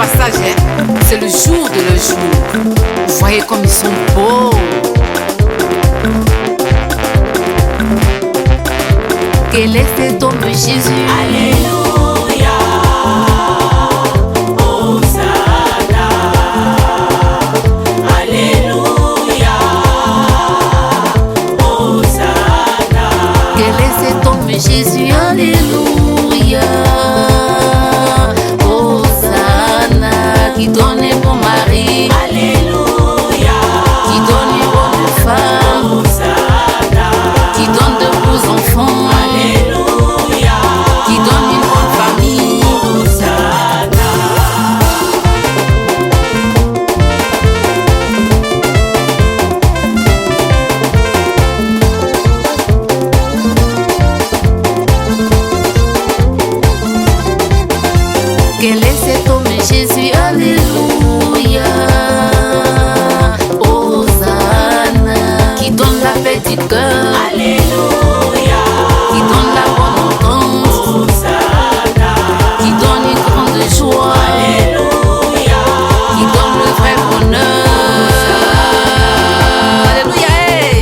passage, hein? C'est le jour de leur jour. Vous voyez comme ils sont beaux. Quel est cet homme Jésus? Alléluia, Hosanna. Alléluia, Hosanna. Quel est cet homme Jésus? Alléluia, Hosanna. Qui donne un bon mari, Alléluia, qui donne une bonne femme, Hosanna. qui donne de beaux enfants, Alléluia, qui donne une bonne famille. Hosanna. Quel est cet homme Jésus? Alléluia, Hosanna. Qui donne la paix du cœur, Alléluia, qui donne la bonne entente, Hosanna. qui donne une grande joie, Alléluia, qui donne le vrai bonheur. Alléluia, hey.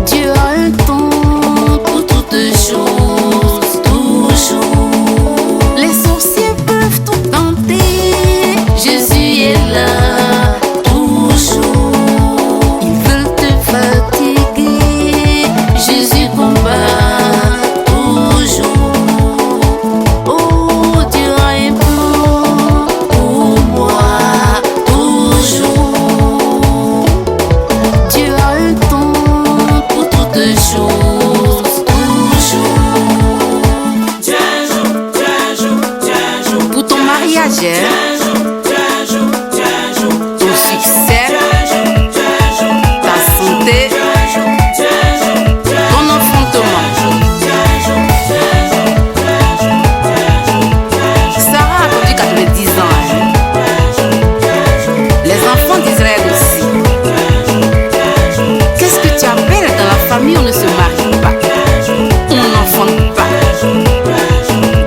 Dieu a un temps pour toutes choses, toujours. Les sorciers peuvent tout tenter, Jésus est là, toujours. Ils veulent te fatiguer, Jésus combat, toujours. Oh, Dieu a un plan pour moi, toujours. Dieu a un temps pour toutes choses, toujours. Dieu un jour, Dieu un jour, Dieu un jour. Pour ton mariage, hein, ton succès, ta santé, ton enfantement. Sarah a attendu 90 ans, hein. Les enfants d'Israël aussi. Qu'est-ce que tu appelles dans la famille où on ne se marie pas, on n'enfante pas?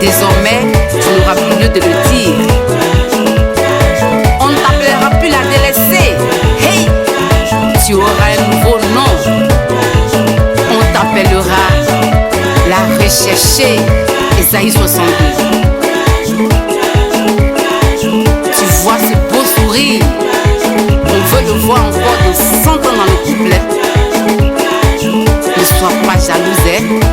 Désormais, tu n'auras plus lieu de le dire. On ne t'appellera plus la délaissée. Hey, tu auras un nouveau nom. On t'appellera la recherchée. Ésaïe 62. Tu vois ce beau sourire. On veut le voir encore de 100 ans dans le couplet. Ne sois pas jalouse, hein.